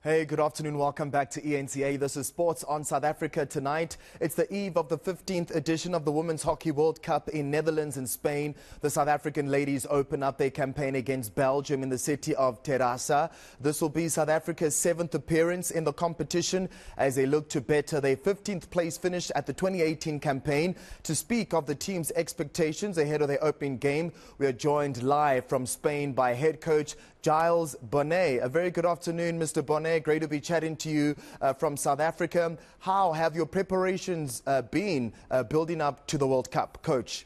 Hey, good afternoon. Welcome back to eNCA. This is Sports on South Africa tonight. It's the eve of the 15th edition of the Women's Hockey World Cup in Netherlands and Spain. The South African ladies open up their campaign against Belgium in the city of Terrassa. This will be South Africa's 7th appearance in the competition as they look to better their 15th place finish at the 2018 campaign. To speak of the team's expectations ahead of their opening game, we are joined live from Spain by head coach Giles Bonnet. A very good afternoon, Mr. Bonnet. Great to be chatting to you from South Africa. How have your preparations been building up to the World Cup, Coach?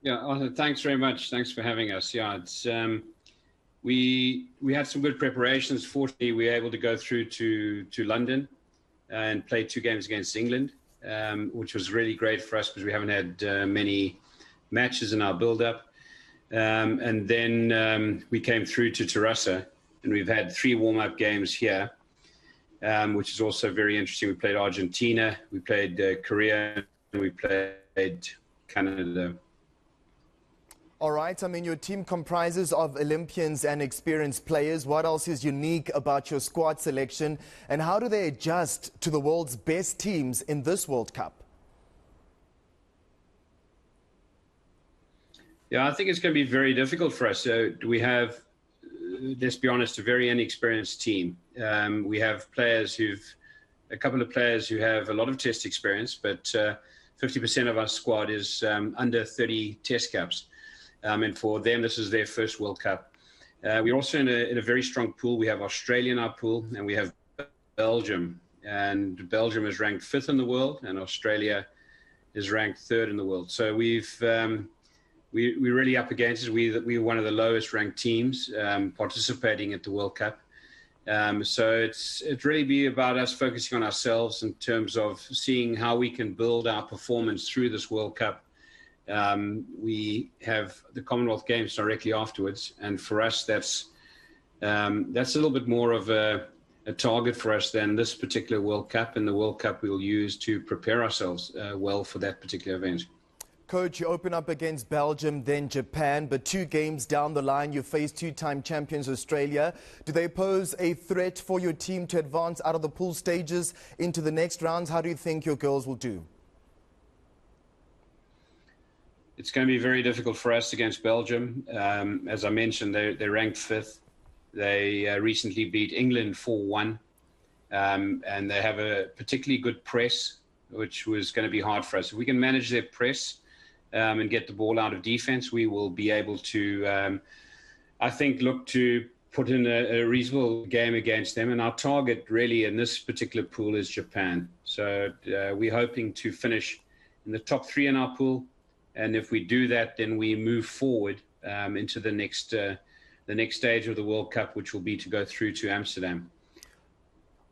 Yeah, Arthur, thanks very much. Thanks for having us. Yeah, it's we had some good preparations. Fortunately, we were able to go through to London and play 2 games against England, which was really great for us because we haven't had many matches in our build-up. And then we came through to Terrassa, and we've had 3 warm-up games here, which is also very interesting. We played Argentina, we played Korea, and we played Canada. All right. I mean, your team comprises of Olympians and experienced players. What else is unique about your squad selection, and how do they adjust to the world's best teams in this World Cup? Yeah, I think it's going to be very difficult for us. So we have, let's be honest, a very inexperienced team. We have a couple of players who have a lot of test experience, but 50% of our squad is under 30 test caps. And for them, this is their first World Cup. We're also in a very strong pool. We have Australia in our pool, and we have Belgium. And Belgium is ranked 5th in the world, and Australia is ranked 3rd in the world. So we're really up against it. We're one of the lowest ranked teams participating at the World Cup. So it's really be about us focusing on ourselves in terms of seeing how we can build our performance through this World Cup. We have the Commonwealth Games directly afterwards, and for us that's a little bit more of a target for us than this particular World Cup, and the World Cup we'll use to prepare ourselves well for that particular event. Coach, you open up against Belgium, then Japan, but 2 games down the line, you face 2-time champions Australia. Do they pose a threat for your team to advance out of the pool stages into the next rounds? How do you think your girls will do? It's going to be very difficult for us against Belgium. As I mentioned, they're ranked 5th. They recently beat England 4-1, and they have a particularly good press, which was going to be hard for us. If we can manage their press and get the ball out of defense, we will be able to, I think, look to put in a reasonable game against them. And our target really in this particular pool is Japan. So we're hoping to finish in the top 3 in our pool. And if we do that, then we move forward into the next stage of the World Cup, which will be to go through to Amsterdam.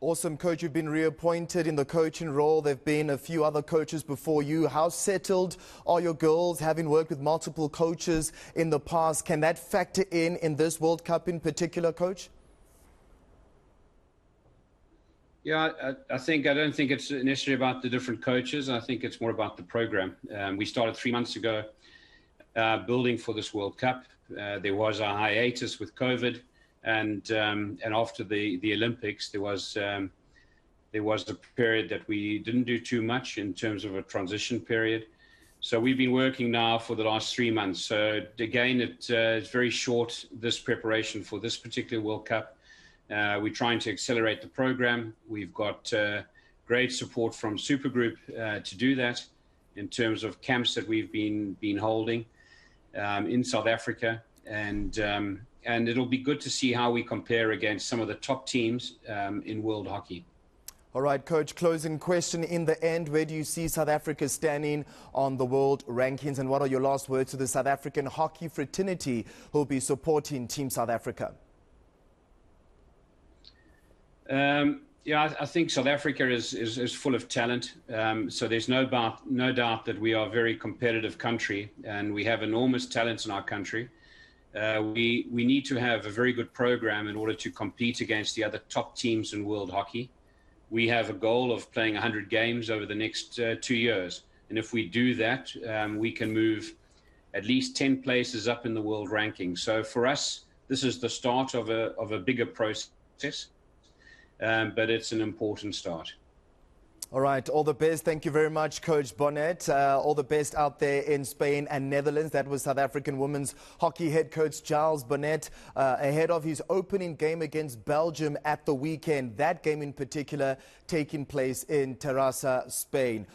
Awesome, Coach. You've been reappointed in the coaching role. There have been a few other coaches before you. How settled are your girls, having worked with multiple coaches in the past? Can that factor in this World Cup in particular, Coach? Yeah, I don't think it's necessarily about the different coaches. I think it's more about the program. We started 3 months ago building for this World Cup. There was a hiatus with COVID. And after the Olympics, there was a period that we didn't do too much in terms of a transition period. So we've been working now for the last 3 months. So again, it's very short, this preparation for this particular World Cup. We're trying to accelerate the program. We've got great support from Supergroup to do that in terms of camps that we've been holding in South Africa. And it'll be good to see how we compare against some of the top teams in world hockey. All right, Coach, closing question. In the end, where do you see South Africa standing on the world rankings? And what are your last words to the South African hockey fraternity who will be supporting Team South Africa? Yeah, I think South Africa is full of talent. So there's no doubt that we are a very competitive country, and we have enormous talents in our country. We need to have a very good program in order to compete against the other top teams in world hockey. We have a goal of playing 100 games over the next 2 years. And if we do that, we can move at least 10 places up in the world ranking. So for us, this is the start of a bigger process, but it's an important start. All right, all the best. Thank you very much, Coach Bonnet. All the best out there in Spain and Netherlands. That was South African women's hockey head coach Giles Bonnet ahead of his opening game against Belgium at the weekend. That game in particular taking place in Terrassa, Spain.